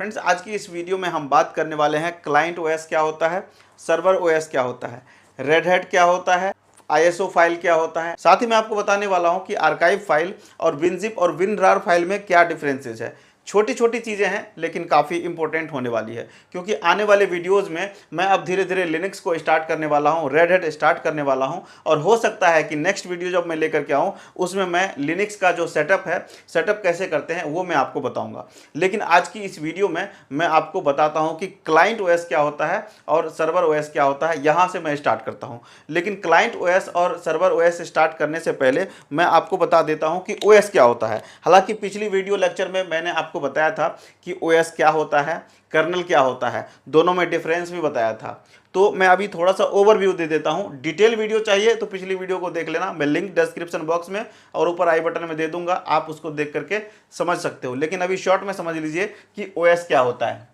Friends, आज की इस वीडियो में हम बात करने वाले हैं क्लाइंट ओएस क्या होता है, सर्वर ओएस क्या होता है, रेड हैट क्या होता है, आईएसओ फाइल क्या होता है। साथ ही मैं आपको बताने वाला हूं कि आर्काइव फाइल और विनजिप और विनरार फाइल में क्या डिफरेंसेस है। छोटी छोटी चीज़ें हैं लेकिन काफ़ी इंपॉर्टेंट होने वाली है, क्योंकि आने वाले वीडियोस में मैं अब धीरे धीरे लिनक्स को स्टार्ट करने वाला हूं, रेड हैट स्टार्ट करने वाला हूं, और हो सकता है कि नेक्स्ट वीडियो जब मैं लेकर के आऊं उसमें मैं लिनक्स का जो सेटअप है, सेटअप कैसे करते हैं वो मैं आपको बताऊंगा। लेकिन आज की इस वीडियो में मैं आपको बताता हूं कि क्लाइंट ओएस क्या होता है और सर्वर ओएस क्या होता है। यहां से मैं स्टार्ट करता हूं, लेकिन क्लाइंट ओएस और सर्वर ओएस स्टार्ट करने से पहले मैं आपको बता देता हूं कि ओएस क्या होता है। हालांकि पिछली वीडियो लेक्चर में मैंने आपको बताया था कि ओएस क्या होता है, कर्नल क्या होता है, दोनों में डिफरेंस भी बताया था। तो मैं अभी थोड़ा सा ओवरव्यू दे देता हूं। डिटेल वीडियो चाहिए तो पिछली वीडियो को देख लेना, मैं लिंक डिस्क्रिप्शन बॉक्स में और ऊपर आई बटन में दे दूंगा, आप उसको देख करके समझ सकते हो। लेकिन अभी शॉर्ट में समझ लीजिए कि ओएस क्या होता है।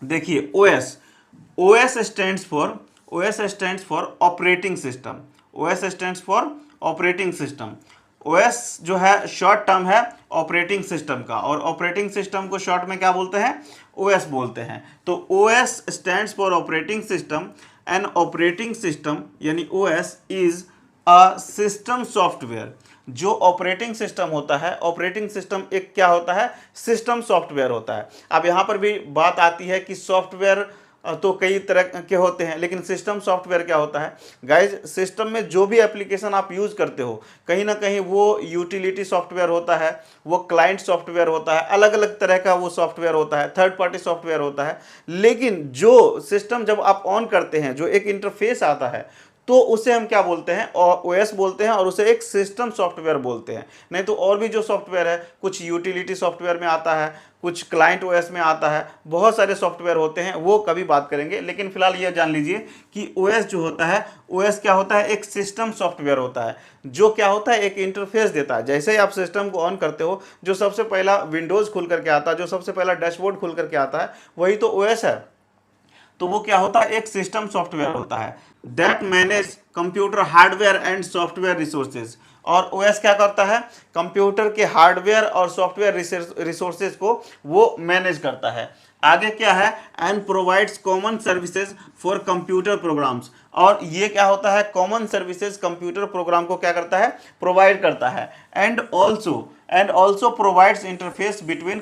देखिए, OS stands for operating system. OS stands for operating system. OS जो है शॉर्ट टर्म है ऑपरेटिंग सिस्टम का, और ऑपरेटिंग सिस्टम को शॉर्ट में क्या बोलते हैं, ओएस बोलते हैं। तो OS stands for operating system and operating system यानी OS is a system software. जो ऑपरेटिंग सिस्टम होता है, ऑपरेटिंग सिस्टम एक क्या होता है, सिस्टम सॉफ्टवेयर होता है। अब यहाँ पर भी बात आती है कि सॉफ्टवेयर तो कई तरह के होते हैं, लेकिन सिस्टम सॉफ्टवेयर क्या होता है गाइज। सिस्टम में जो भी एप्लीकेशन आप यूज करते हो, कहीं ना कहीं वो यूटिलिटी सॉफ्टवेयर होता है, वो क्लाइंट सॉफ्टवेयर होता है, अलग अलग तरह का वो सॉफ्टवेयर होता है, थर्ड पार्टी सॉफ्टवेयर होता है। लेकिन जो सिस्टम जब आप ऑन करते हैं, जो एक इंटरफेस आता है, तो उसे हम क्या बोलते हैं, ओएस बोलते हैं, और उसे एक सिस्टम सॉफ्टवेयर बोलते हैं। नहीं तो और भी जो सॉफ्टवेयर है, कुछ यूटिलिटी सॉफ्टवेयर में आता है, कुछ क्लाइंट ओएस में आता है, बहुत सारे सॉफ्टवेयर होते हैं, वो कभी बात करेंगे। लेकिन फिलहाल ये जान लीजिए कि ओएस जो होता है, ओएस क्या होता है, एक सिस्टम सॉफ्टवेयर होता है, जो क्या होता है, एक इंटरफेस देता है। जैसे ही आप सिस्टम को ऑन करते हो, जो सबसे पहला विंडोज खुल करके आता है, जो सबसे पहला डैशबोर्ड खुल करके आता है, वही तो ओएस है। तो वो क्या होता है, एक सिस्टम सॉफ्टवेयर होता है that manage computer hardware and software resources. और ओएस क्या करता है, कंप्यूटर के हार्डवेयर और सॉफ्टवेयर रिसोर्सेज को वो मैनेज करता है। आगे क्या है, and provides common services for computer programs. और ये क्या होता है, कॉमन सर्विसेज कंप्यूटर प्रोग्राम को क्या करता है, प्रोवाइड करता है। And also provides interface between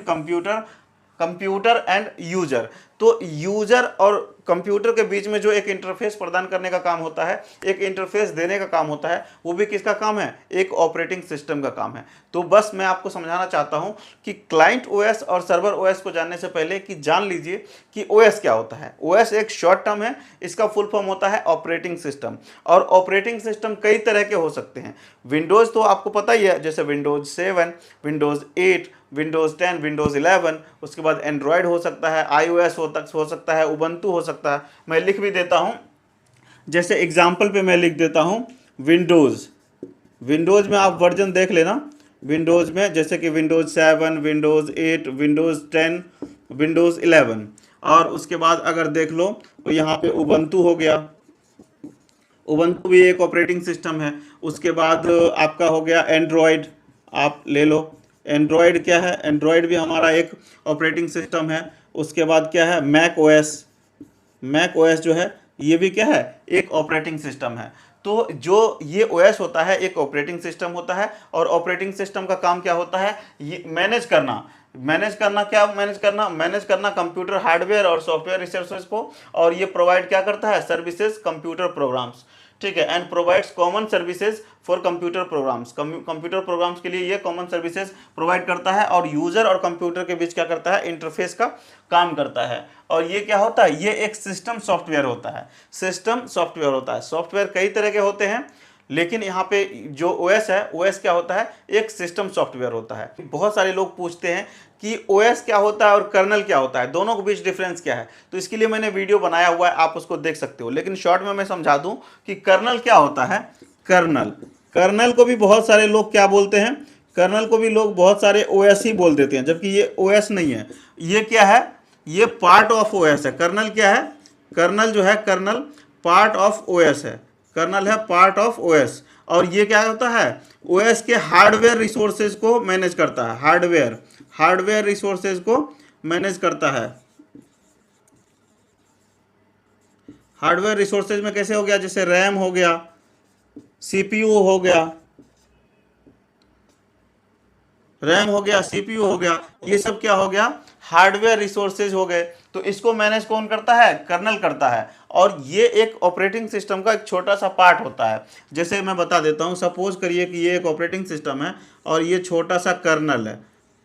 computer and user. तो यूजर और कंप्यूटर के बीच में जो एक इंटरफेस प्रदान करने का काम होता है, एक इंटरफेस देने का काम होता है, वो भी किसका काम है, एक ऑपरेटिंग सिस्टम का काम है। तो बस मैं आपको समझाना चाहता हूं कि क्लाइंट ओएस और सर्वर ओएस को जानने से पहले कि जान लीजिए कि ओएस क्या होता है। ओएस एक शॉर्ट टर्म है, इसका फुल फॉर्म होता है ऑपरेटिंग सिस्टम। और ऑपरेटिंग सिस्टम कई तरह के हो सकते हैं। विंडोज तो आपको पता ही है, जैसे विंडोज 7, विंडोज 8, विंडोज 10, विंडोज 11, उसके बाद एंड्रॉयड हो सकता है, iOS हो सकता है, उबंटू हो सकता है। मैं लिख भी देता हूं, जैसे एग्जाम्पल पे मैं लिख देता हूं विंडोज में आप वर्जन देख लेना। विंडोज में जैसे कि विंडोज 7, विंडोज 8, विंडोज 10, विंडोज 11, और उसके बाद अगर देख लो तो यहाँ पे उबंटू हो गया। उबंटू भी एक ऑपरेटिंग सिस्टम है। उसके बाद आपका हो गया एंड्रॉयड, आप ले लो। एंड्रॉयड क्या है, एंड्रॉयड भी हमारा एक ऑपरेटिंग सिस्टम है। उसके बाद क्या है, मैक ओएस जो है, ये भी क्या है, एक ऑपरेटिंग सिस्टम है। तो जो ये ओएस होता है, एक ऑपरेटिंग सिस्टम होता है, और ऑपरेटिंग सिस्टम का काम क्या होता है, ये मैनेज करना कंप्यूटर हार्डवेयर और सॉफ्टवेयर रिसोर्सेज को। और ये प्रोवाइड क्या करता है, सर्विसेज कंप्यूटर प्रोग्राम्स, ठीक है। And provides common services for computer programs. Computer programs के लिए ये कॉमन सर्विसेज प्रोवाइड करता है, और यूजर और कंप्यूटर के बीच क्या करता है, इंटरफेस का काम करता है। और ये क्या होता है, ये एक सिस्टम सॉफ्टवेयर होता है। सिस्टम सॉफ्टवेयर होता है। सॉफ्टवेयर कई तरह के होते हैं, लेकिन यहाँ पे जो ओएस है, ओएस क्या होता है, एक सिस्टम सॉफ्टवेयर होता है। बहुत सारे लोग पूछते हैं कि ओएस क्या होता है और कर्नल क्या होता है, दोनों के बीच डिफरेंस क्या है। तो इसके लिए मैंने वीडियो बनाया हुआ है, आप उसको देख सकते हो। लेकिन शॉर्ट में मैं समझा दूं कि कर्नल क्या होता है। कर्नल को भी बहुत सारे लोग क्या बोलते हैं, कर्नल को भी लोग बहुत सारे ओएस ही बोल देते हैं, जबकि ये ओएस नहीं है। ये क्या है, ये पार्ट ऑफ ओएस है। कर्नल क्या है, कर्नल जो है, कर्नल पार्ट ऑफ ओएस है। कर्नल है पार्ट ऑफ ओएस। और ये क्या होता है, ओएस के हार्डवेयर रिसोर्सेज को मैनेज करता है। हार्डवेयर रिसोर्सेज को मैनेज करता है। हार्डवेयर रिसोर्सेज में कैसे हो गया, जैसे रैम हो गया, सीपीयू हो गया, रैम हो गया, सीपीयू हो गया, ये सब क्या हो गया, हार्डवेयर रिसोर्सेज हो गए। तो इसको मैनेज कौन करता है, कर्नल करता है, और ये एक ऑपरेटिंग सिस्टम का एक छोटा सा पार्ट होता है। जैसे मैं बता देता हूं, सपोज करिए कि ये एक ऑपरेटिंग सिस्टम है और ये छोटा सा कर्नल है,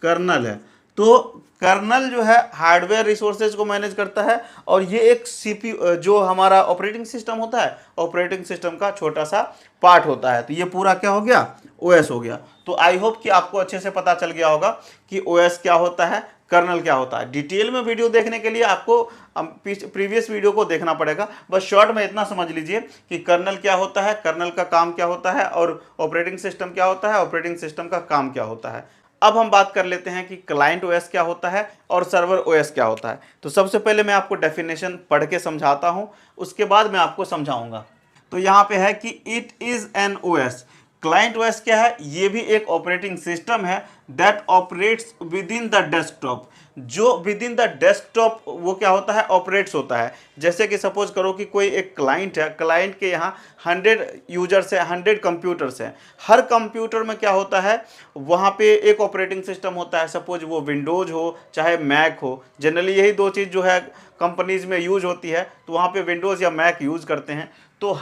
कर्नल है। तो कर्नल जो है हार्डवेयर रिसोर्सेज को मैनेज करता है, और ये एक सीपीयू जो हमारा ऑपरेटिंग सिस्टम होता है, ऑपरेटिंग सिस्टम का छोटा सा पार्ट होता है। तो ये पूरा क्या हो गया, ओएस हो गया। तो आई होप कि आपको अच्छे से पता चल गया होगा कि ओएस क्या होता है, कर्नल क्या होता है। डिटेल में वीडियो देखने के लिए आपको प्रीवियस वीडियो को देखना पड़ेगा। बस शॉर्ट में इतना समझ लीजिए कि कर्नल क्या होता है, कर्नल का काम क्या होता है, और ऑपरेटिंग सिस्टम क्या होता है, ऑपरेटिंग सिस्टम का काम क्या होता है। अब हम बात कर लेते हैं कि क्लाइंट ओएस क्या होता है और सर्वर ओएस क्या होता है। तो सबसे पहले मैं आपको डेफिनेशन पढ़ के समझाता हूं, उसके बाद मैं आपको समझाऊंगा। तो यहां पे है कि it is N OS. Client OS क्या है, ये भी एक ऑपरेटिंग सिस्टम है that operates with in the desktop. जो विद इन द डेस्कटॉप वो क्या होता है, ऑपरेट्स होता है। जैसे कि सपोज करो कि कोई एक क्लाइंट है, क्लाइंट के यहाँ 100 यूजर्स है, 100 कंप्यूटर्स हैं। हर कंप्यूटर में क्या होता है, वहाँ पे एक ऑपरेटिंग सिस्टम होता है। सपोज वो विंडोज हो चाहे मैक हो, जनरली यही दो चीज़ जो है कंपनीज में यूज होती है, तो वहाँ पे विंडोज़ या मैक यूज करते हैं। तो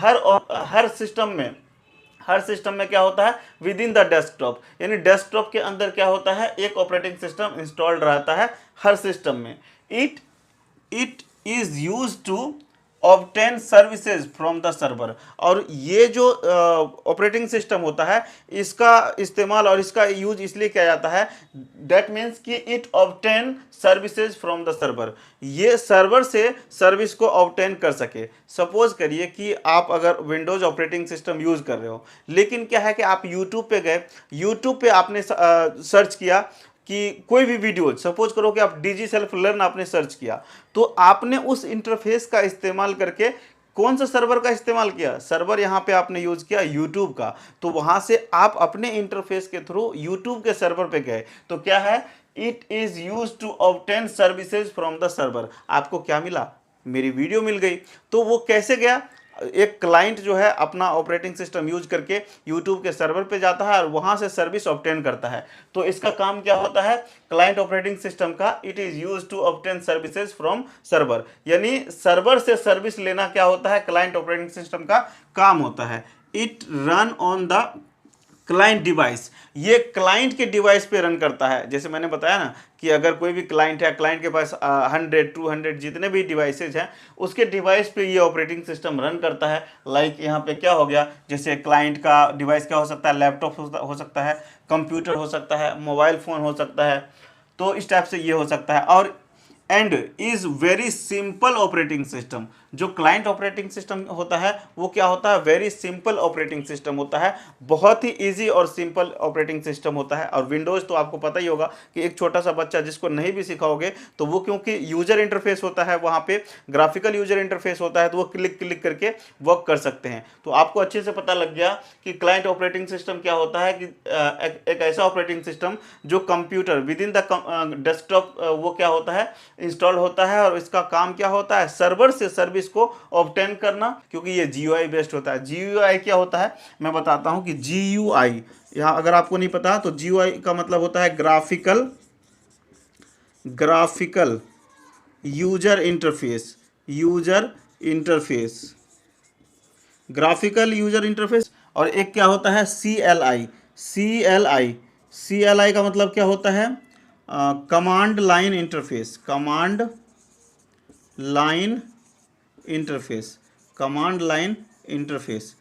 हर सिस्टम में क्या होता है, विद इन द डेस्कटॉप, यानी डेस्कटॉप के अंदर क्या होता है, एक ऑपरेटिंग सिस्टम इंस्टॉल्ड रहता है हर सिस्टम में। It it is use to obtain services from the server. और ये जो ऑपरेटिंग सिस्टम होता है, इसका इस्तेमाल और इसका यूज इसलिए किया जाता है, दैट मीन्स कि it obtain services from the server, ये सर्वर से सर्विस को ऑब्टेन कर सके। सपोज करिए कि आप अगर विंडोज ऑपरेटिंग सिस्टम यूज कर रहे हो, लेकिन क्या है कि आप यूट्यूब पे गए, यूट्यूब पे आपने सर्च किया कि कोई भी वीडियो, सपोज करो कि आप डीजी सेल्फ लर्न आपने सर्च किया, तो आपने उस इंटरफेस का इस्तेमाल करके कौन सा सर्वर का इस्तेमाल किया, सर्वर यहाँ पे आपने यूज किया यूट्यूब का। तो वहां से आप अपने इंटरफेस के थ्रू यूट्यूब के सर्वर पे गए, तो क्या है, it is use to obtain services from the server. आपको क्या मिला, मेरी वीडियो मिल गई। तो वो कैसे गया, एक क्लाइंट जो है अपना ऑपरेटिंग सिस्टम यूज करके यूट्यूब के सर्वर पे जाता है और वहां से सर्विस ऑब्टेन करता है। तो इसका काम क्या होता है, क्लाइंट ऑपरेटिंग सिस्टम का, it is use to obtain services from server, यानी सर्वर से सर्विस लेना क्या होता है, क्लाइंट ऑपरेटिंग सिस्टम का काम होता है। It run on the client device, ये क्लाइंट के डिवाइस पे रन करता है। जैसे मैंने बताया ना कि अगर कोई भी क्लाइंट है, क्लाइंट के पास 100 200 जितने भी डिवाइसेज हैं, उसके डिवाइस पे ये ऑपरेटिंग सिस्टम रन करता है। लाइक यहाँ पे क्या हो गया, जैसे क्लाइंट का डिवाइस क्या हो सकता है, लैपटॉप हो सकता है, कंप्यूटर हो सकता है, मोबाइल फ़ोन हो सकता है। तो इस टाइप से ये हो सकता है। और and is very simple operating system, जो क्लाइंट ऑपरेटिंग सिस्टम होता है वो क्या होता है, वेरी सिंपल ऑपरेटिंग सिस्टम होता है, बहुत ही इजी और सिंपल ऑपरेटिंग सिस्टम होता है। और विंडोज़ तो आपको पता ही होगा कि एक छोटा सा बच्चा जिसको नहीं भी सिखाओगे, तो वो क्योंकि यूजर इंटरफेस होता है, वहाँ पे ग्राफिकल यूजर इंटरफेस होता है, तो वो क्लिक क्लिक करके वर्क कर सकते हैं। तो आपको अच्छे से पता लग गया कि क्लाइंट ऑपरेटिंग सिस्टम क्या होता है, कि एक ऐसा ऑपरेटिंग सिस्टम जो computer with in the desktop वो क्या होता है, इंस्टॉल होता है, और इसका काम क्या होता है, सर्वर से सर्विस को ऑब्टेन करना, क्योंकि ये जीयूआई बेस्ड होता है। जीयूआई क्या होता है, मैं बताता हूं कि जीयूआई, यहां अगर आपको नहीं पता तो जीयूआई का मतलब होता है graphical user interface, graphical user interface. और एक क्या होता है, CLI का मतलब क्या होता है, command line interface, command line interface.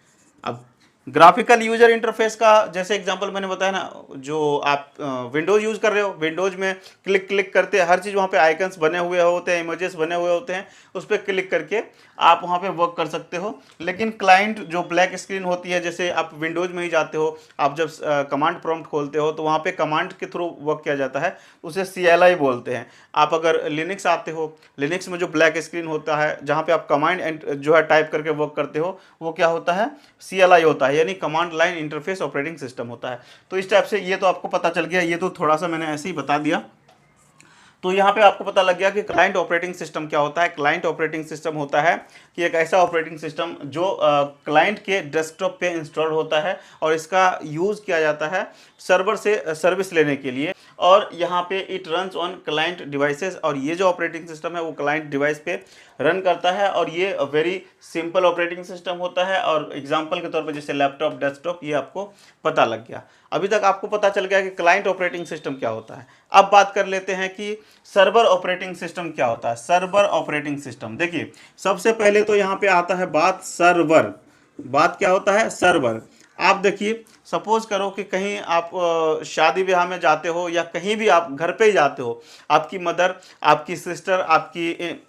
अब ग्राफिकल यूजर इंटरफेस का जैसे एग्जांपल मैंने बताया ना, जो आप विंडोज यूज कर रहे हो, विंडोज में क्लिक क्लिक करते हैं, हर चीज़ वहाँ पे आइकन्स बने हुए होते हैं, इमेजेस बने हुए होते हैं, उस पर क्लिक करके आप वहाँ पे वर्क कर सकते हो। लेकिन क्लाइंट जो ब्लैक स्क्रीन होती है, जैसे आप विंडोज में ही जाते हो, आप जब कमांड प्रॉम्प्ट खोलते हो तो वहाँ पे कमांड के थ्रू वर्क किया जाता है, उसे CLI बोलते हैं। आप अगर लिनक्स आते हो, लिनक्स में जो ब्लैक स्क्रीन होता है जहाँ पे आप कमांड जो है टाइप करके वर्क करते हो, वो क्या होता है, CLI होता है, यानी command line interface operating system होता है। तो इस टाइप से ये तो आपको पता चल गया, ये तो थोड़ा सा मैंने ऐसे ही बता दिया। तो यहाँ पे आपको पता लग गया कि क्लाइंट ऑपरेटिंग सिस्टम क्या होता है। क्लाइंट ऑपरेटिंग सिस्टम होता है कि एक ऐसा ऑपरेटिंग सिस्टम जो क्लाइंट के डेस्कटॉप पे इंस्टॉल होता है और इसका यूज़ किया जाता है सर्वर से सर्विस लेने के लिए, और यहाँ पे it runs on client devices, और ये जो ऑपरेटिंग सिस्टम है वो क्लाइंट डिवाइस पे रन करता है, और ये वेरी सिंपल ऑपरेटिंग सिस्टम होता है। और एग्जांपल के तौर पे जैसे लैपटॉप, डेस्कटॉप, ये आपको पता लग गया। अभी तक आपको पता चल गया कि क्लाइंट ऑपरेटिंग सिस्टम क्या होता है। अब बात कर लेते हैं कि सर्वर ऑपरेटिंग सिस्टम क्या होता है। सर्वर ऑपरेटिंग सिस्टम, देखिए सबसे पहले तो यहाँ पे आता है बात सर्वर। बात क्या होता है? सर्वर। आप देखिए, सपोज करो कि कहीं आप शादी ब्याह में जाते हो या कहीं भी आप घर पे ही जाते हो, आपकी मदर, आपकी सिस्टर, आपकी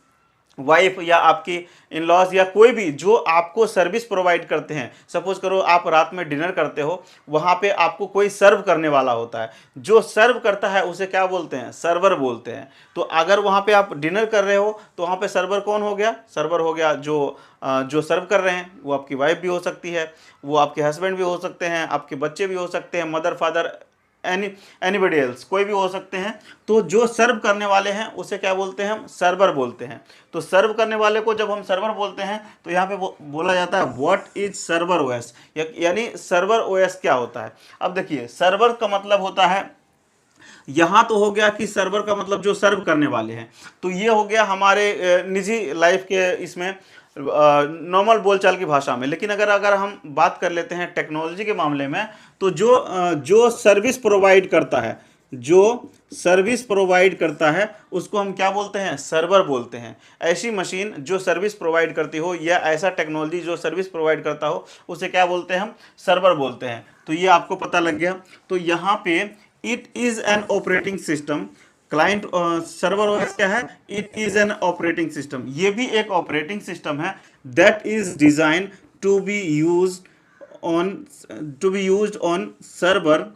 वाइफ या आपकी इन लॉज या कोई भी जो आपको सर्विस प्रोवाइड करते हैं, सपोज करो आप रात में डिनर करते हो, वहाँ पे आपको कोई सर्व करने वाला होता है। जो सर्व करता है उसे क्या बोलते हैं? सर्वर बोलते हैं। तो अगर वहाँ पे आप डिनर कर रहे हो तो वहाँ पे सर्वर कौन हो गया? सर्वर हो गया जो सर्व कर रहे हैं। वो आपकी वाइफ भी हो सकती है, वो आपके हस्बैंड भी हो सकते हैं, आपके बच्चे भी हो सकते हैं, मदर, फादर, एनीबडी एल्स, कोई भी हो सकते हैं। तो जो सर्व करने वाले हैं उसे क्या बोलते हैं? हम सर्वर बोलते हैं। तो सर्व करने वाले को जब हम सर्वर बोलते हैं तो यहाँ पे बोला जाता है व्हाट इज सर्वर ओएस, यानी सर्वर ओएस क्या होता है। अब देखिए, सर्वर का मतलब होता है, यहाँ तो हो गया कि सर्वर का मतलब जो सर्व करने वाले हैं, तो ये हो गया हमारे निजी लाइफ के इसमें नॉर्मल बोलचाल की भाषा में। लेकिन अगर हम बात कर लेते हैं टेक्नोलॉजी के मामले में, तो जो सर्विस प्रोवाइड करता है, जो सर्विस प्रोवाइड करता है उसको हम क्या बोलते हैं? सर्वर बोलते हैं। ऐसी मशीन जो सर्विस प्रोवाइड करती हो या ऐसा टेक्नोलॉजी जो सर्विस प्रोवाइड करता हो उसे क्या बोलते हैं? हम सर्वर बोलते हैं। तो ये आपको पता लग गया। तो यहाँ पे it is an operating system, client server OS क्या है? It is an operating system. ये भी एक ऑपरेटिंग सिस्टम है that is design to be used on server.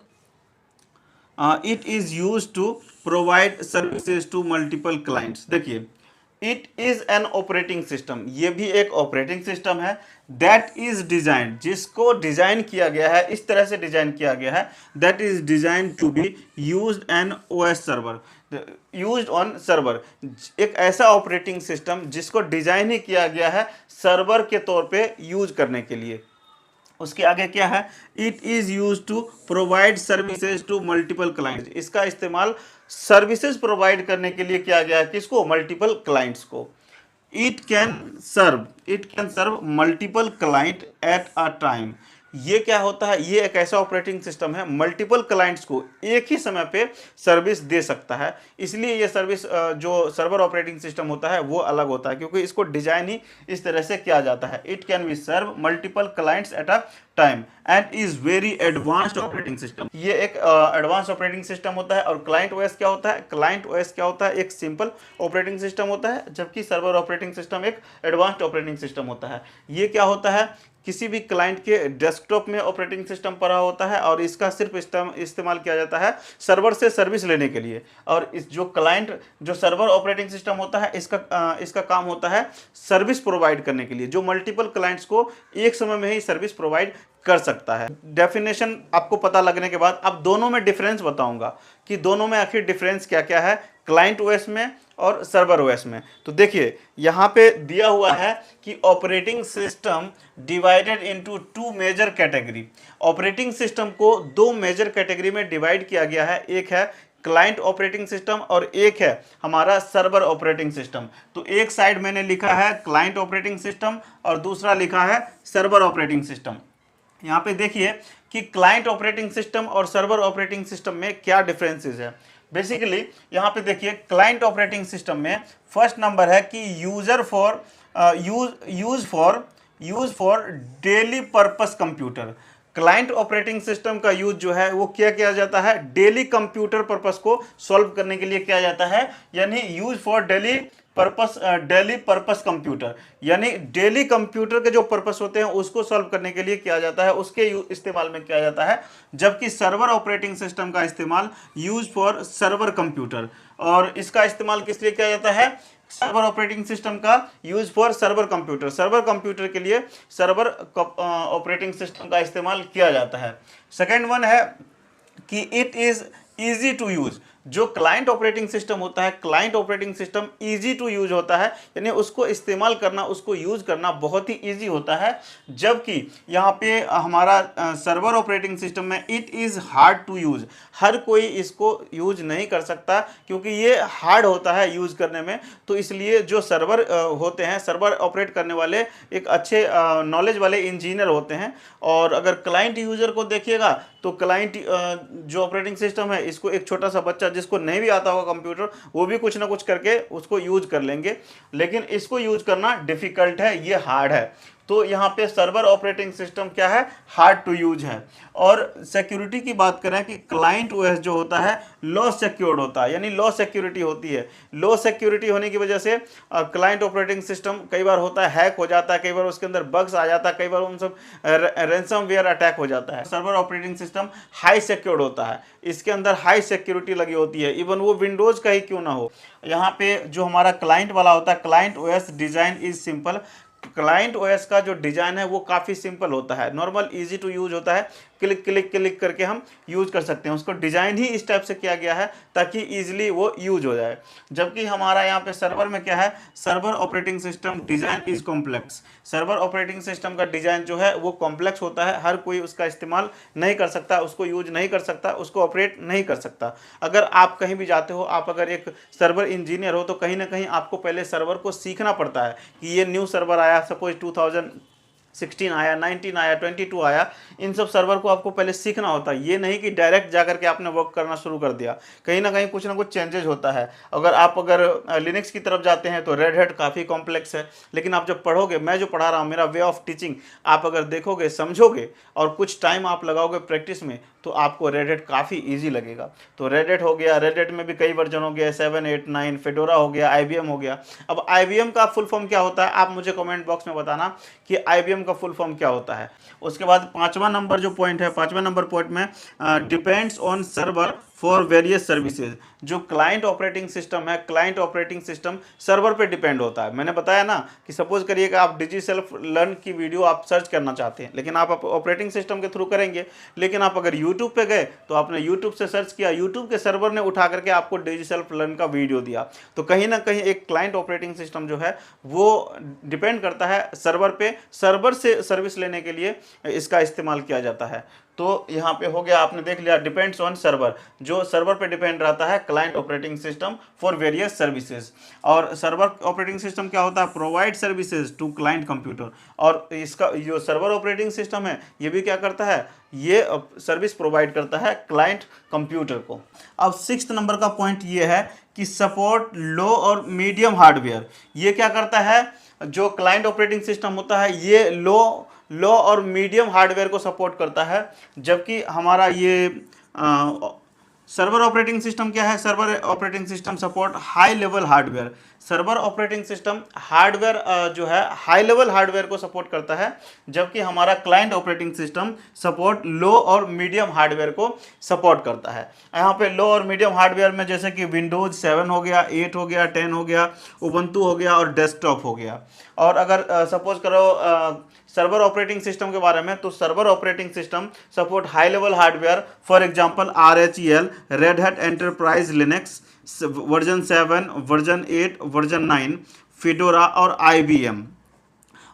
It is used to provide services to multiple clients. देखिए, it is an operating system, ये भी एक ऑपरेटिंग सिस्टम है that is design, जिसको डिजाइन किया गया है, इस तरह से डिजाइन किया गया है, that is design to be used an OS server, used on server. एक ऐसा ऑपरेटिंग सिस्टम जिसको डिजाइन ही किया गया है सर्वर के तौर पे यूज करने के लिए। उसके आगे क्या है? It is use to provide services to multiple clients. इसका इस्तेमाल सर्विसेज प्रोवाइड करने के लिए किया गया है। किसको? मल्टीपल क्लाइंट्स को। It can serve multiple client at a time. ये क्या होता है? ये एक ऐसा ऑपरेटिंग सिस्टम है मल्टीपल क्लाइंट्स को एक ही समय पे सर्विस दे सकता है। इसलिए ये सर्विस जो सर्वर ऑपरेटिंग सिस्टम होता है वो अलग होता है, क्योंकि इसको डिजाइन ही इस तरह से किया जाता है। It can be serve multiple clients at a time and is very advanced operating system. ये एक एडवांस ऑपरेटिंग सिस्टम होता है। और क्लाइंट ओएस क्या होता है? क्लाइंट ओएस क्या होता है? एक सिंपल ऑपरेटिंग सिस्टम होता है, जबकि सर्वर ऑपरेटिंग सिस्टम एक एडवांस्ड ऑपरेटिंग सिस्टम होता है। ये क्या होता है? किसी भी क्लाइंट के डेस्कटॉप में ऑपरेटिंग सिस्टम पड़ा होता है और इसका सिर्फ इस्तेमाल किया जाता है सर्वर से सर्विस लेने के लिए। और इस जो सर्वर ऑपरेटिंग सिस्टम होता है इसका काम होता है सर्विस प्रोवाइड करने के लिए, जो मल्टीपल क्लाइंट्स को एक समय में ही सर्विस प्रोवाइड कर सकता है। डेफिनेशन आपको पता लगने के बाद अब दोनों में डिफरेंस बताऊंगा कि दोनों में आखिर डिफरेंस क्या क्या है, क्लाइंट ओएस में और सर्वर ओएस में। तो देखिए, यहाँ पे दिया हुआ है कि operating system divided into two major category. Operating system को दो मेजर कैटेगरी में डिवाइड किया गया है। एक है क्लाइंट ऑपरेटिंग सिस्टम और एक है हमारा सर्वर ऑपरेटिंग सिस्टम। तो एक साइड मैंने लिखा है क्लाइंट ऑपरेटिंग सिस्टम और दूसरा लिखा है सर्वर ऑपरेटिंग सिस्टम। यहाँ पे देखिए कि क्लाइंट ऑपरेटिंग सिस्टम और सर्वर ऑपरेटिंग सिस्टम में क्या डिफरेंसेस है। बेसिकली यहाँ पे देखिए, क्लाइंट ऑपरेटिंग सिस्टम में फर्स्ट नंबर है कि use for daily purpose computer. Client operating system का यूज जो है वो क्या किया जाता है? डेली कंप्यूटर पर्पस को सॉल्व करने के लिए किया जाता है, यानी use for daily purpose computer, यानी डेली कंप्यूटर के जो पर्पस होते हैं उसको सॉल्व करने के लिए किया जाता है, उसके इस्तेमाल में किया जाता है। जबकि सर्वर ऑपरेटिंग सिस्टम का इस्तेमाल यूज फॉर सर्वर कंप्यूटर, और इसका इस्तेमाल किस लिए किया जाता है? सर्वर ऑपरेटिंग सिस्टम का use for server computer, server computer के लिए सर्वर ऑपरेटिंग सिस्टम का इस्तेमाल किया जाता है। सेकेंड वन है कि it is easy to use. जो क्लाइंट ऑपरेटिंग सिस्टम होता है, client operating system easy to use होता है, यानी उसको इस्तेमाल करना, उसको यूज करना बहुत ही इजी होता है। जबकि यहाँ पे हमारा सर्वर ऑपरेटिंग सिस्टम में it is hard to use, हर कोई इसको यूज नहीं कर सकता क्योंकि ये हार्ड होता है यूज करने में। तो इसलिए जो सर्वर होते हैं, सर्वर ऑपरेट करने वाले एक अच्छे नॉलेज वाले इंजीनियर होते हैं। और अगर क्लाइंट यूजर को देखिएगा तो क्लाइंट जो ऑपरेटिंग सिस्टम है, इसको एक छोटा सा बच्चा जिसको नहीं भी आता होगा कंप्यूटर, वो भी कुछ ना कुछ करके उसको यूज कर लेंगे, लेकिन इसको यूज करना डिफिकल्ट है, ये हार्ड है। तो यहाँ पे सर्वर ऑपरेटिंग सिस्टम क्या है, हार्ड टू यूज है। और सिक्योरिटी की बात करें कि क्लाइंट ओएस जो होता है लो सिक्योर्ड होता है, यानी लो सिक्योरिटी होती है। लो सिक्योरिटी होने की वजह से क्लाइंट ऑपरेटिंग सिस्टम कई बार होता है हैक हो जाता है, कई बार उसके अंदर बग्स आ जाता है, कई बार उन सब रैंसमवेयर अटैक हो जाता है। Server operating system high secured होता है, इसके अंदर हाई सिक्योरिटी लगी होती है, इवन वो विंडोज का ही क्यों ना हो। यहाँ पे जो हमारा क्लाइंट वाला होता है, client OS design is simple, client OS का जो डिजाइन है वो काफ़ी सिंपल होता है, नॉर्मल इजी टू यूज होता है, क्लिक क्लिक क्लिक करके हम यूज कर सकते हैं। उसको डिजाइन ही इस टाइप से किया गया है ताकि इजीली वो यूज हो जाए। जबकि हमारा यहाँ पे सर्वर में क्या है, server operating system design is complex, server operating system का डिजाइन जो है वो कॉम्प्लेक्स होता है, हर कोई उसका इस्तेमाल नहीं कर सकता, उसको यूज नहीं कर सकता, उसको ऑपरेट नहीं कर सकता। अगर आप कहीं भी जाते हो, आप अगर एक सर्वर इंजीनियर हो, तो कहीं ना कहीं आपको पहले सर्वर को सीखना पड़ता है कि ये न्यू सर्वर आया, सपोज 2016 आया, 19 आया, 22 आया, इन सब सर्वर को आपको पहले सीखना होता है। ये नहीं कि डायरेक्ट जाकर के आपने वर्क करना शुरू कर दिया, कहीं ना कहीं कुछ ना कुछ चेंजेस होता है। अगर लिनक्स की तरफ जाते हैं तो रेड हैट काफ़ी कॉम्प्लेक्स है, लेकिन आप जब पढ़ोगे, मैं जो पढ़ा रहा हूँ, मेरा वे ऑफ टीचिंग आप अगर देखोगे, समझोगे और कुछ टाइम आप लगाओगे प्रैक्टिस में, तो आपको रेड हैट काफ़ी ईजी लगेगा। तो रेड हैट हो गया, रेड हैट में भी कई वर्जन हो गया, 7, 8, 9, फेडोरा हो गया, IBM हो गया। अब IBM का फुल फॉर्म क्या होता है, आप मुझे कमेंट बॉक्स में बताना कि IBM का फुल फॉर्म क्या होता है। उसके बाद पांचवा नंबर जो पॉइंट है, पांचवा नंबर पॉइंट में depends on server for various services. जो क्लाइंट ऑपरेटिंग सिस्टम है, क्लाइंट ऑपरेटिंग सिस्टम सर्वर पे डिपेंड होता है। मैंने बताया ना कि सपोज करिए कि आप डिजी सेल्फ लर्न की वीडियो आप सर्च करना चाहते हैं, लेकिन आप ऑपरेटिंग सिस्टम के थ्रू करेंगे। लेकिन आप अगर यूट्यूब पे गए तो आपने यूट्यूब से सर्च किया, यूट्यूब के सर्वर ने उठा करके आपको डिजी सेल्फ लर्न का वीडियो दिया। तो कहीं ना कहीं एक क्लाइंट ऑपरेटिंग सिस्टम जो है वो डिपेंड करता है सर्वर पे, सर्वर से सर्विस लेने के लिए इसका इस्तेमाल किया जाता है। तो यहाँ पे हो गया, आपने देख लिया डिपेंड्स ऑन सर्वर, जो सर्वर पे डिपेंड रहता है client operating system for various services. और सर्वर ऑपरेटिंग सिस्टम क्या होता है, provide services to client computer. और इसका जो सर्वर ऑपरेटिंग सिस्टम है ये भी क्या करता है, ये सर्विस प्रोवाइड करता है क्लाइंट कंप्यूटर को। अब 6th नंबर का पॉइंट ये है कि सपोर्ट लो और मीडियम हार्डवेयर। ये क्या करता है, जो क्लाइंट ऑपरेटिंग सिस्टम होता है ये लो और मीडियम हार्डवेयर को सपोर्ट करता है। जबकि हमारा ये सर्वर ऑपरेटिंग सिस्टम क्या है, server operating system support high level hardware. Server operating system hardware जो है हाई लेवल हार्डवेयर को सपोर्ट करता है, जबकि हमारा क्लाइंट ऑपरेटिंग सिस्टम सपोर्ट लो और मीडियम हार्डवेयर को सपोर्ट करता है। यहाँ पे लो और मीडियम हार्डवेयर में जैसे कि विंडोज 7 हो गया, 8 हो गया, 10 हो गया, उबंटू हो गया और डेस्कटॉप हो गया। और अगर सपोज करो सर्वर ऑपरेटिंग सिस्टम के बारे में, तो server operating system support high level hardware, for example RHEL, red hat enterprise Linux version 7, version 8, version 9, fedora और IBM।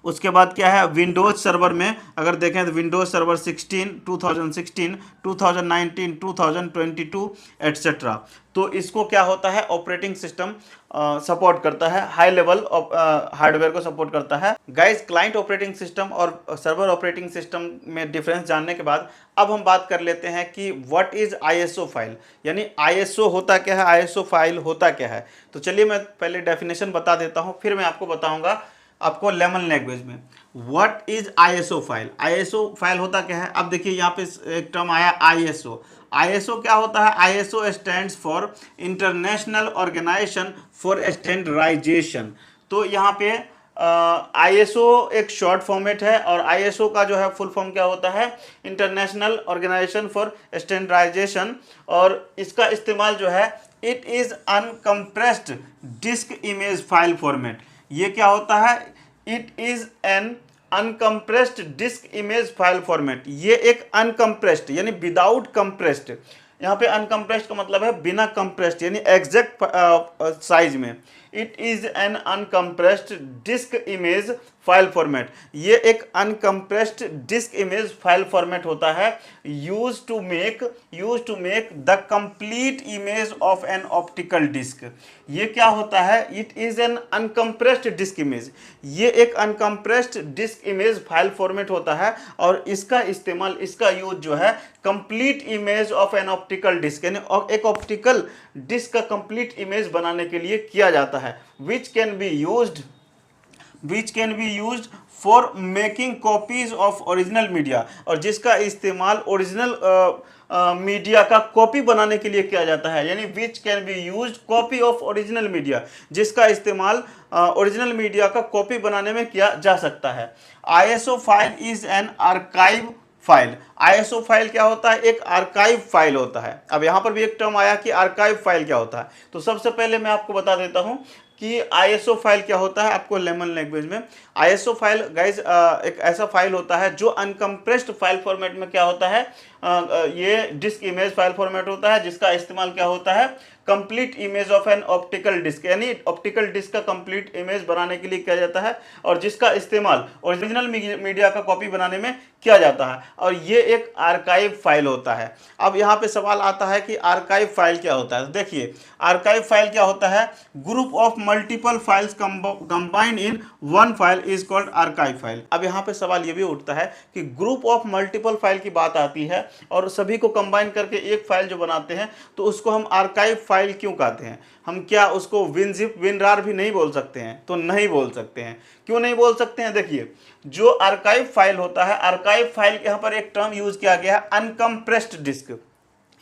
उसके बाद क्या है, विंडोज सर्वर में अगर देखें तो विंडोज सर्वर 16, 2016, 2019, 2022 एट्सेट्रा। तो इसको क्या होता है, ऑपरेटिंग सिस्टम सपोर्ट करता है, हाई लेवल हार्डवेयर को सपोर्ट करता है। गाइस, क्लाइंट ऑपरेटिंग सिस्टम और सर्वर ऑपरेटिंग सिस्टम में डिफरेंस जानने के बाद अब हम बात कर लेते हैं कि व्हाट इज ISO फाइल, यानी ISO होता क्या है, ISO फाइल होता क्या है। तो चलिए मैं पहले डेफिनेशन बता देता हूँ, फिर मैं आपको बताऊंगा आपको लेमन लैंग्वेज में what is ISO file. ISO file होता क्या है, अब देखिए यहाँ पे एक टर्म आया ISO। ISO क्या होता है, ISO stands for international organisation for standardisation. तो यहाँ पे ISO एक शॉर्ट फॉर्मेट है, और ISO का जो है फुल फॉर्म क्या होता है, इंटरनेशनल ऑर्गेनाइजेशन फॉर स्टैंडर्डाइजेशन। और इसका इस्तेमाल जो है, it is uncompressed disk image file format. ये क्या होता है, it is an uncompressed disk image file format. ये एक अनकम्प्रेस्ड यानी विदाउट कंप्रेस्ड यहाँ पे अनकम्प्रेस्ड का मतलब है बिना कंप्रेस्ड यानी एग्जैक्ट साइज में। It is an uncompressed disk image file format. ये एक uncompressed disk image file format होता है use to make the complete image of an optical disk. ये क्या होता है? It is an uncompressed disk image. ये एक uncompressed disk image file format होता है और इसका इस्तेमाल, इसका यूज जो है complete image of an optical disk यानी एक ऑप्टिकल डिस्क का कंप्लीट इमेज बनाने के लिए किया जाता है। Which can be used for making copies of original media, और जिसका इस्तेमाल ओरिजिनल मीडिया का कॉपी बनाने के लिए किया जाता है। यानी which can be used copy of original media, जिसका इस्तेमाल ओरिजिनल मीडिया का कॉपी बनाने में किया जा सकता है। ISO file is an archive file. ISO file क्या होता है? एक आर्काइव फाइल होता है। अब यहाँ पर भी एक टर्म आया कि आर्काइव फाइल क्या होता है, तो सबसे पहले मैं आपको बता देता हूँ कि आईएसओ फाइल क्या होता है आपको लेमन लैंग्वेज में। आईएसओ फाइल गाइज एक ऐसा फाइल होता है जो अनकम्प्रेस्ड फाइल फॉर्मेट में क्या होता है, ये डिस्क इमेज फाइल फॉर्मेट होता है जिसका इस्तेमाल क्या होता है, complete image of an optical disk यानी ऑप्टिकल डिस्क का कंप्लीट इमेज बनाने के लिए किया जाता है और जिसका इस्तेमाल ओरिजिनल मीडिया का कॉपी बनाने में किया जाता है, और ये एक आर्काइव फाइल होता है। अब यहाँ पे सवाल आता है कि आर्काइव फाइल क्या होता है। देखिए आर्काइव फाइल क्या होता है, group of multiple files combined in one file is called archive file. अब यहाँ पे सवाल ये भी उठता है कि ग्रुप ऑफ मल्टीपल फाइल की बात आती है और सभी को कंबाइन करके एक फाइल जो बनाते हैं तो उसको हम आर्काइव फाइल क्यों कहते हैं? हम क्या उसको विनजिप विनरार भी नहीं बोल सकते हैं? तो नहीं बोल सकते हैं। क्यों नहीं बोल सकते हैं? देखिए जो आर्काइव फाइल होता है, आर्काइव फाइल यहाँ पर एक टर्म यूज किया गया है अनकम्प्रेस्ड डिस्क,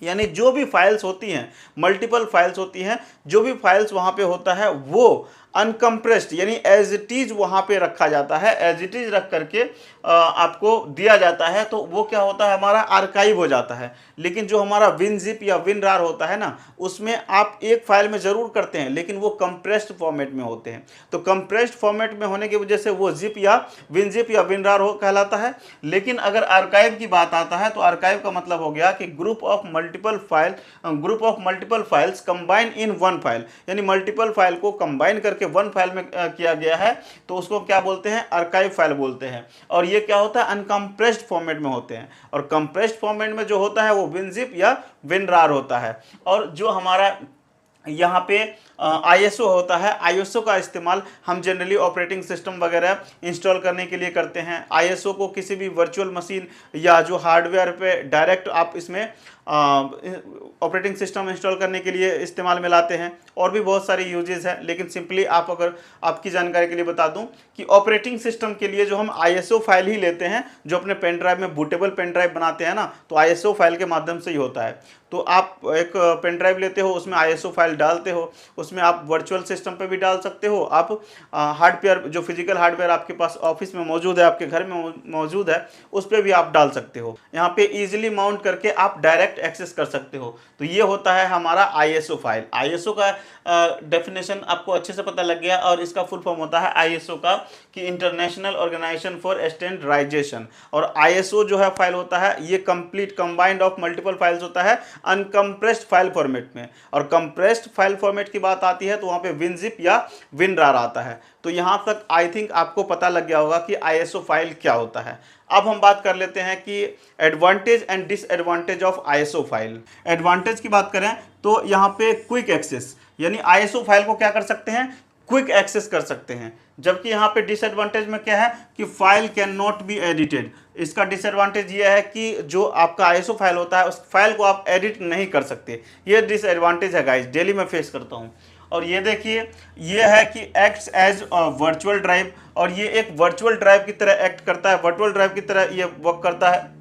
यानी जो भी फाइल्स होती हैं, मल्टीपल फाइल्स होती हैं, जो भी फाइल्स वहाँ पे होता है वो अनकम्प्रेस्ड यानी एज इट इज वहाँ पे रखा जाता है, एज इट इज रख करके आपको दिया जाता है, तो वो क्या होता है हमारा आर्काइव हो जाता है। लेकिन जो हमारा विनजिप या विनरार होता है ना, उसमें आप एक फाइल में ज़रूर करते हैं लेकिन वो कंप्रेस्ड फॉर्मेट में होते हैं, तो कंप्रेस्ड फॉर्मेट में होने की वजह से वो जिप या विनरार हो कहलाता है। लेकिन अगर आर्काइव की बात आता है तो आर्काइव का मतलब हो गया कि group of multiple files combine in one file, यानी मल्टीपल फाइल को कंबाइन करके वन फाइल में किया गया है तो उसको क्या बोलते हैं? आर्काइव फाइल बोलते हैं। और ये क्या होता है? अनकम्प्रेस्ड फॉर्मेट में होते हैं, और कंप्रेस्ड फॉर्मेट में जो होता है वो विनजिप या विनरार होता है। और जो हमारा यहाँ पे आईएसओ होता है, आईएसओ का इस्तेमाल हम जनरली ऑपरेटिंग सिस्टम वगैरह इंस्टॉल करने के लिए करते हैं। आईएसओ को किसी भी वर्चुअल मशीन या जो हार्डवेयर पे डायरेक्ट आप इसमें ऑपरेटिंग सिस्टम इंस्टॉल करने के लिए इस्तेमाल में लाते हैं। और भी बहुत सारी यूजेस हैं, लेकिन सिंपली आप अगर आपकी जानकारी के लिए बता दूं कि ऑपरेटिंग सिस्टम के लिए जो हम आईएसओ फाइल ही लेते हैं, जो अपने पेन ड्राइव में बूटेबल पेन ड्राइव बनाते हैं ना, तो आईएसओ फाइल के माध्यम से ही होता है। तो आप एक पेन ड्राइव लेते हो, उसमें आईएसओ फाइल डालते हो, उसमें आप वर्चुअल सिस्टम पे भी डाल सकते हो, आप हार्डवेयर जो फिजिकल हार्डवेयर आपके पास ऑफिस में मौजूद है, आपके घर में मौजूद है, उस पर भी आप डाल सकते हो। यहाँ पे इजीली माउंट करके आप डायरेक्ट एक्सेस कर सकते हो। तो ये होता है हमारा आईएसओ फाइल। आईएसओ का डेफिनेशन आपको अच्छे से पता लग गया, और इसका फुल फॉर्म होता है आईएसओ का कि इंटरनेशनल ऑर्गेनाइजेशन फॉर स्टैंडर्डाइजेशन। और आईएसओ जो है फाइल होता है ये complete combined of multiple files होता है अनकम्प्रेस्ड फाइल फॉर्मेट में। और कंप्रेस्ड फाइल फॉर्मेट की बात आती है तो वहाँ पे विनजिप या विनरार आता है। तो यहाँ तक आई थिंक आपको पता लग गया होगा कि आईएसओ फाइल क्या होता है। अब हम बात कर लेते हैं कि advantage and disadvantage of ISO file. Advantage की बात करें तो यहाँ पे क्विक एक्सेस, यानी आईएसओ फाइल को क्या कर सकते हैं? क्विक एक्सेस कर सकते हैं। जबकि यहाँ पे डिसएडवांटेज में क्या है कि file can not be edited. इसका डिसएडवांटेज ये है कि जो आपका आईएसओ फाइल होता है उस फाइल को आप एडिट नहीं कर सकते। ये डिसएडवांटेज है गाइस, डेली मैं फेस करता हूँ। और ये देखिए ये है कि एक्ट्स एज वर्चुअल ड्राइव, और ये एक वर्चुअल ड्राइव की तरह एक्ट करता है, वर्चुअल ड्राइव की तरह ये वर्क करता है,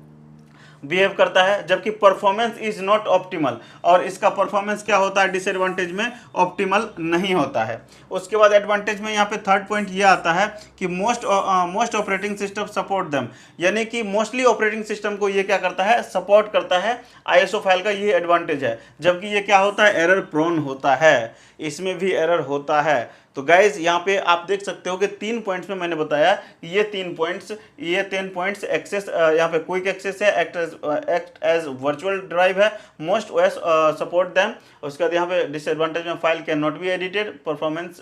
बिहेव करता है। जबकि परफॉर्मेंस इज नॉट ऑप्टिमल, और इसका परफॉर्मेंस क्या होता है? डिसएडवांटेज में ऑप्टिमल नहीं होता है। उसके बाद एडवांटेज में यहाँ पे थर्ड पॉइंट ये आता है कि most operating system support them, यानी कि मोस्टली ऑपरेटिंग सिस्टम को ये क्या करता है? सपोर्ट करता है आईएसओ फाइल का, ये एडवांटेज है। जबकि ये क्या होता है? एरर प्रोन होता है, इसमें भी एरर होता है। तो गाइज यहाँ पे आप देख सकते हो कि 3 पॉइंट्स में मैंने बताया कि ये 3 पॉइंट्स एक्सेस, यहाँ पे क्विक एक्सेस है, एक्ट एज वर्चुअल ड्राइव है, मोस्ट ओएस सपोर्ट देम। उसके बाद यहाँ पे डिसएडवांटेज में file can not be edited, performance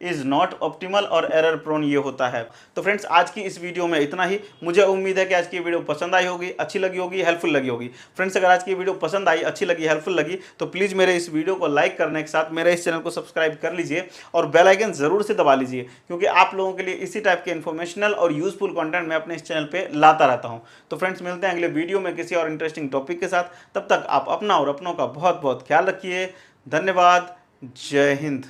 is not optimal और एरर प्रोन ये होता है। तो फ्रेंड्स आज की इस वीडियो में इतना ही। मुझे उम्मीद है कि आज की वीडियो पसंद आई होगी, अच्छी लगी होगी, हेल्पफुल लगी होगी। फ्रेंड्स अगर आज की वीडियो पसंद आई, अच्छी लगी, हेल्पफुल लगी तो प्लीज़ मेरे इस वीडियो को लाइक करने के साथ मेरे इस चैनल को सब्सक्राइब कर लीजिए और बेल आइकन जरूर से दबा लीजिए, क्योंकि आप लोगों के लिए इसी टाइप के इन्फॉर्मेशनल और यूजफुल कंटेंट मैं अपने इस चैनल पे लाता रहता हूं। तो फ्रेंड्स मिलते हैं अगले वीडियो में किसी और इंटरेस्टिंग टॉपिक के साथ। तब तक आप अपना और अपनों का बहुत बहुत ख्याल रखिए। धन्यवाद। जय हिंद।